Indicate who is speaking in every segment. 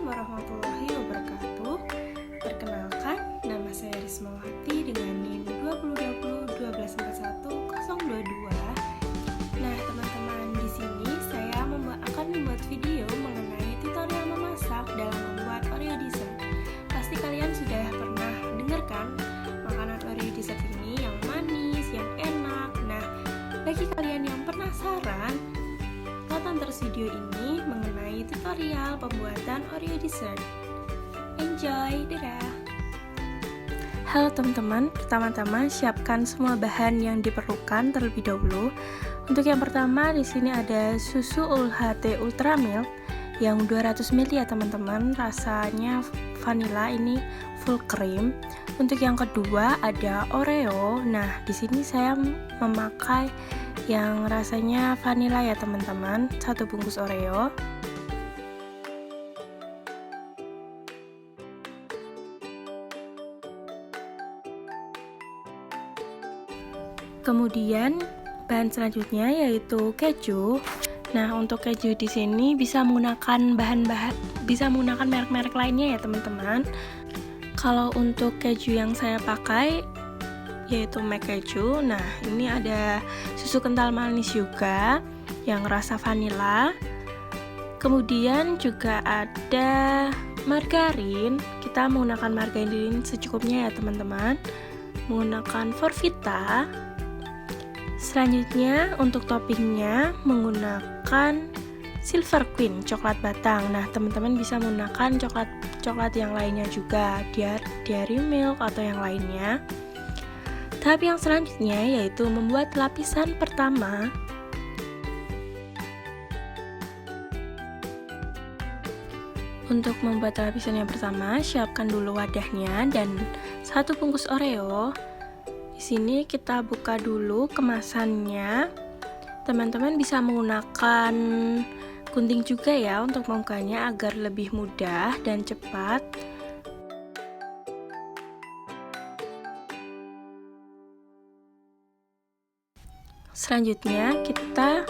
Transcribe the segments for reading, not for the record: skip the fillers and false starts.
Speaker 1: warahmatullahi wabarakatuh. Perkenalkan, nama saya Rismawati dengan NIM 2020-1241-022. Nah, teman-teman, di sini saya akan membuat video mengenai tutorial memasak dalam membuat Oreo dessert. Pasti kalian sudah pernah dengarkan makanan Oreo dessert ini yang manis, yang enak. Nah, bagi kalian yang penasaran, tonton terus video ini mengenai tutorial pembuatan Oreo dessert. Enjoy, dadah! Halo teman-teman, pertama-tama siapkan semua bahan yang diperlukan terlebih dahulu. Untuk yang pertama di sini ada susu UHT Ultra Milk yang 200 ml ya teman-teman, rasanya vanilla, ini full cream. Untuk yang kedua ada Oreo. Nah, di sini saya memakai yang rasanya vanilla ya teman-teman, 1 bungkus Oreo. Kemudian bahan selanjutnya yaitu keju. Nah, untuk keju di sini bisa menggunakan merek-merek lainnya ya teman-teman. Kalau untuk keju yang saya pakai yaitu McK keju. Nah, ini ada susu kental manis juga yang rasa vanilla. Kemudian juga ada margarin. Kita menggunakan margarin secukupnya ya teman-teman. Menggunakan Forvita. Selanjutnya untuk toppingnya menggunakan Silver Queen coklat batang. Nah, teman-teman bisa menggunakan coklat yang lainnya juga, Dairy Milk atau yang lainnya. Tahap yang selanjutnya yaitu membuat lapisan pertama. Untuk membuat lapisan yang pertama, siapkan dulu wadahnya dan 1 bungkus Oreo. Di sini kita buka dulu kemasannya. Teman-teman bisa menggunakan gunting juga ya untuk membukanya agar lebih mudah dan cepat. Selanjutnya kita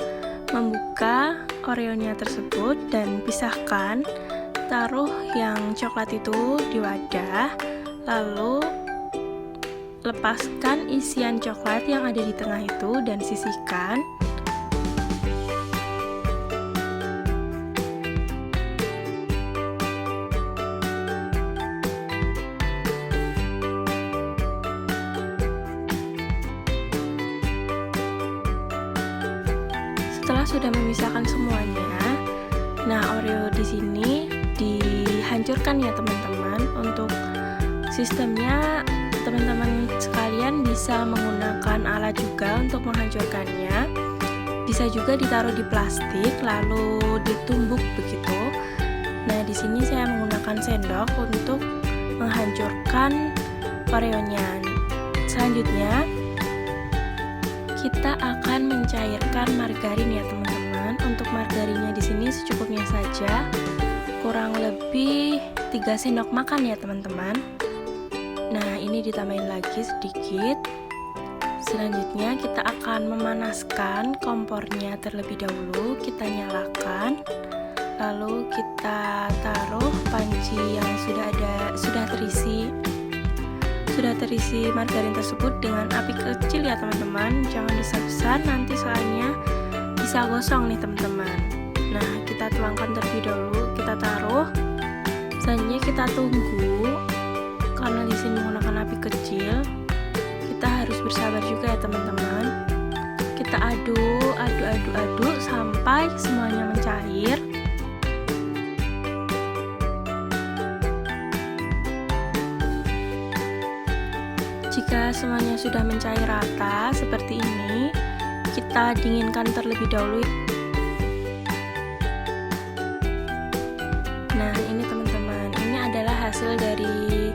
Speaker 1: membuka Oreo-nya tersebut dan pisahkan. Taruh yang coklat itu di wadah, lalu lepaskan isian coklat yang ada di tengah itu dan sisihkan. Setelah sudah memisahkan semuanya, nah Oreo di sini dihancurkan ya teman-teman. Untuk sistemnya teman-teman sekalian bisa menggunakan alat juga untuk menghancurkannya. Bisa juga ditaruh di plastik lalu ditumbuk begitu. Nah, di sini saya menggunakan sendok untuk menghancurkan Oreo-nya. Selanjutnya kita akan mencairkan margarin ya teman-teman. Untuk margarinnya di sini secukupnya saja, kurang lebih 3 sendok makan ya teman-teman. Nah, ini ditambahin lagi sedikit. Selanjutnya kita akan memanaskan kompornya terlebih dahulu. Kita nyalakan, lalu kita taruh panci yang sudah terisi margarin tersebut dengan api kecil ya teman-teman. Jangan besar-besar, nanti soalnya bisa gosong nih teman-teman. Nah, kita tuangkan terlebih dahulu, kita taruh. Selanjutnya kita tunggu. Karena di sini menggunakan api kecil, kita harus bersabar juga ya teman-teman. Kita aduk sampai semuanya mencair. Jika semuanya sudah mencair rata seperti ini, kita dinginkan terlebih dahulu. Nah, ini teman-teman, ini adalah hasil dari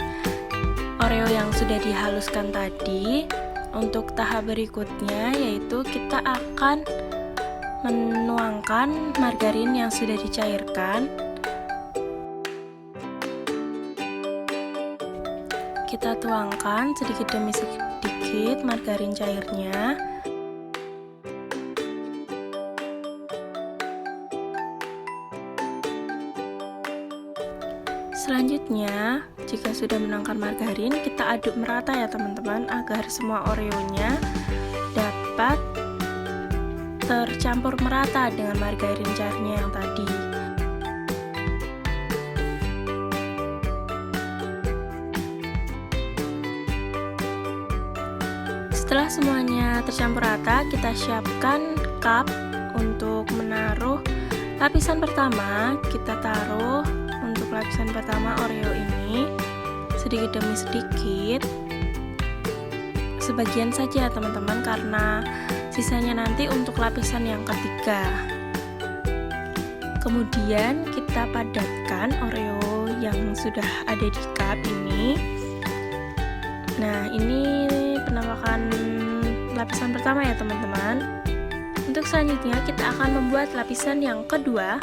Speaker 1: Oreo yang sudah dihaluskan tadi. Untuk tahap berikutnya yaitu kita akan menuangkan margarin yang sudah dicairkan. Kita tuangkan sedikit demi sedikit margarin cairnya. Selanjutnya, jika sudah menuangkan margarin, kita aduk merata ya teman-teman, agar semua Oreonya dapat tercampur merata dengan margarin cairnya yang tadi. Setelah semuanya tercampur rata, kita siapkan cup untuk menaruh lapisan pertama. Kita taruh untuk lapisan pertama Oreo ini sedikit demi sedikit, sebagian saja teman-teman, karena sisanya nanti untuk lapisan yang ketiga. Kemudian kita padatkan Oreo yang sudah ada di cup ini. Nah, ini penampakan lapisan pertama ya teman-teman. Untuk selanjutnya kita akan membuat lapisan yang kedua.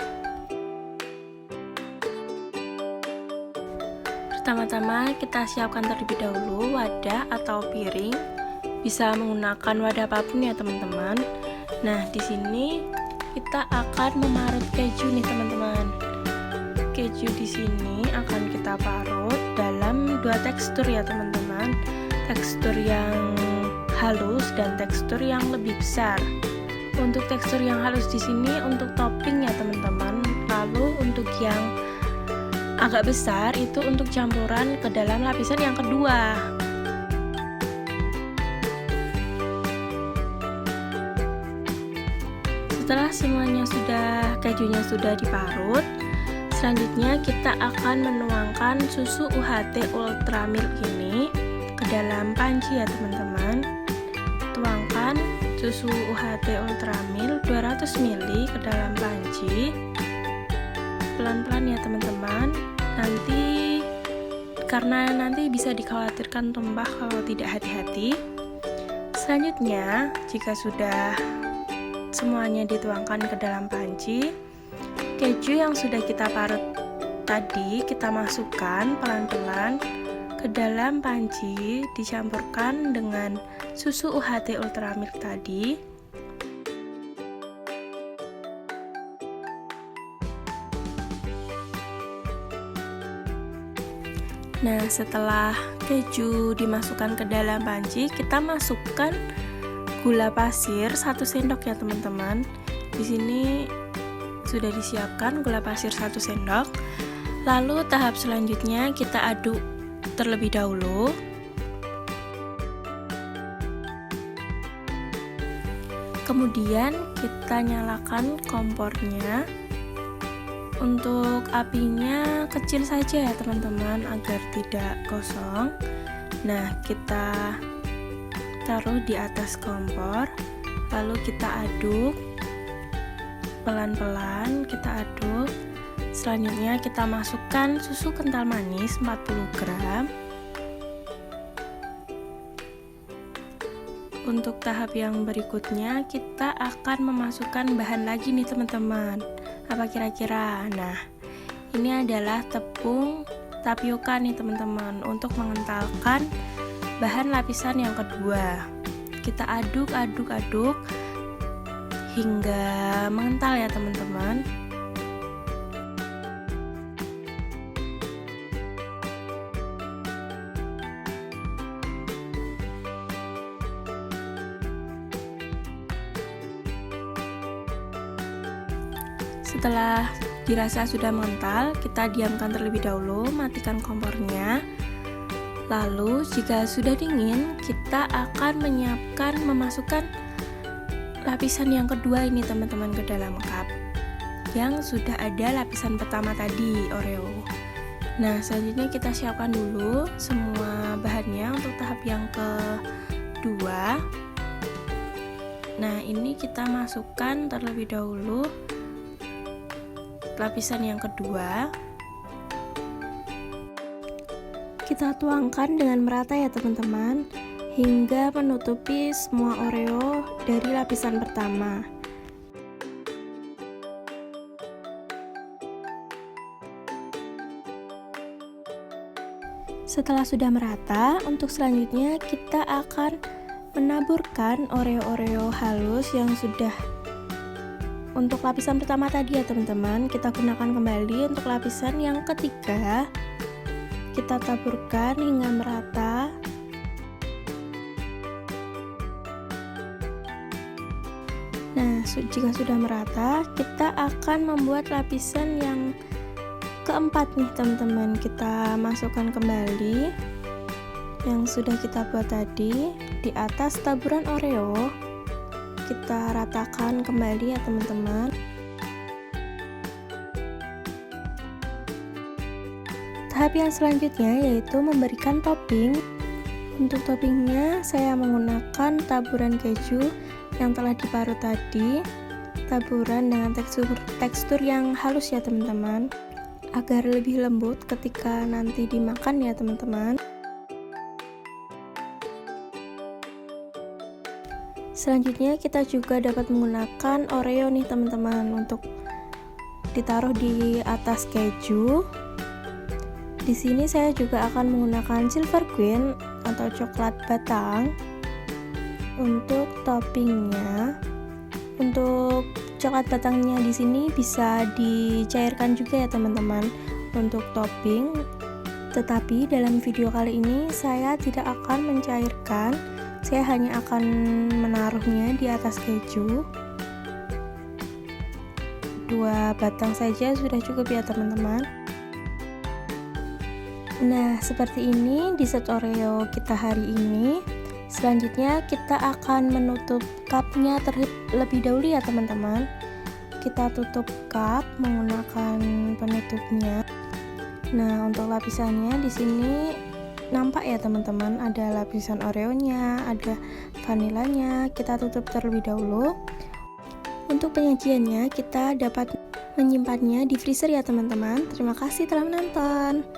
Speaker 1: Pertama-tama kita siapkan terlebih dahulu wadah atau piring. Bisa menggunakan wadah apapun ya teman-teman. Nah, di sini kita akan memarut keju nih teman-teman. Keju di sini akan kita parut dalam dua tekstur ya teman-teman. Tekstur yang halus dan tekstur yang lebih besar. Untuk tekstur yang halus di sini untuk topping ya teman-teman. Lalu untuk yang agak besar itu untuk campuran ke dalam lapisan yang kedua. Setelah semuanya kejunya sudah diparut, selanjutnya kita akan menuangkan susu UHT Ultra Milk ini ke dalam panci ya teman-teman. Tuangkan susu UHT Ultra Milk 200 ml ke dalam panci. Pelan-pelan ya teman-teman, karena nanti bisa dikhawatirkan tumpah kalau tidak hati-hati. Selanjutnya, jika sudah semuanya dituangkan ke dalam panci, keju yang sudah kita parut tadi kita masukkan pelan-pelan ke dalam panci, dicampurkan dengan susu UHT Ultra Milk tadi. Nah, setelah keju dimasukkan ke dalam panci, kita masukkan gula pasir 1 sendok ya teman-teman. Di sini sudah disiapkan gula pasir 1 sendok. Lalu tahap selanjutnya kita aduk terlebih dahulu. Kemudian kita nyalakan kompornya. Untuk apinya kecil saja ya teman-teman agar tidak gosong. Nah, kita taruh di atas kompor, lalu kita aduk pelan-pelan, kita aduk. Selanjutnya kita masukkan susu kental manis 40 gram. Untuk tahap yang berikutnya kita akan memasukkan bahan lagi nih teman-teman. Apa kira-kira? Nah, ini adalah tepung tapioka nih teman-teman untuk mengentalkan bahan lapisan yang kedua. Kita aduk hingga mengental ya teman-teman. Setelah dirasa sudah mengental, kita diamkan terlebih dahulu, matikan kompornya. Lalu jika sudah dingin, kita akan memasukkan lapisan yang kedua ini teman-teman ke dalam cup yang sudah ada lapisan pertama tadi, Oreo. Nah, selanjutnya kita siapkan dulu semua bahannya untuk tahap yang kedua. Nah, ini kita masukkan terlebih dahulu lapisan yang kedua. Kita tuangkan dengan merata ya teman-teman, hingga menutupi semua Oreo dari lapisan pertama. Setelah sudah merata, untuk selanjutnya kita akan menaburkan Oreo-Oreo halus yang sudah untuk lapisan pertama tadi ya teman-teman. Kita gunakan kembali untuk lapisan yang ketiga. kita taburkan hingga merata. Nah, jika sudah merata, kita akan membuat lapisan yang keempat nih teman-teman. Kita masukkan kembali yang sudah kita buat tadi di atas taburan Oreo. Kita ratakan kembali ya teman-teman. Tahap yang selanjutnya yaitu memberikan topping. Untuk toppingnya saya menggunakan taburan keju yang telah diparut tadi, taburan dengan tekstur yang halus ya teman-teman, agar lebih lembut ketika nanti dimakan ya teman-teman. Selanjutnya kita juga dapat menggunakan Oreo nih teman-teman untuk ditaruh di atas keju. Di sini saya juga akan menggunakan Silver Queen atau coklat batang untuk toppingnya. Untuk coklat batangnya di sini bisa dicairkan juga ya teman-teman untuk topping. Tetapi dalam video kali ini saya tidak akan mencairkan, saya hanya akan menaruhnya di atas keju. 2 batang saja sudah cukup ya teman-teman. Nah, seperti ini dessert Oreo kita hari ini. Selanjutnya kita akan menutup cupnya terlebih dahulu ya teman-teman. Kita tutup cup menggunakan penutupnya. Nah, untuk lapisannya di sini nampak ya teman-teman, ada lapisan Oreonya, ada vanilanya. Kita tutup terlebih dahulu. Untuk penyajiannya kita dapat menyimpannya di freezer ya teman-teman. Terima kasih telah menonton.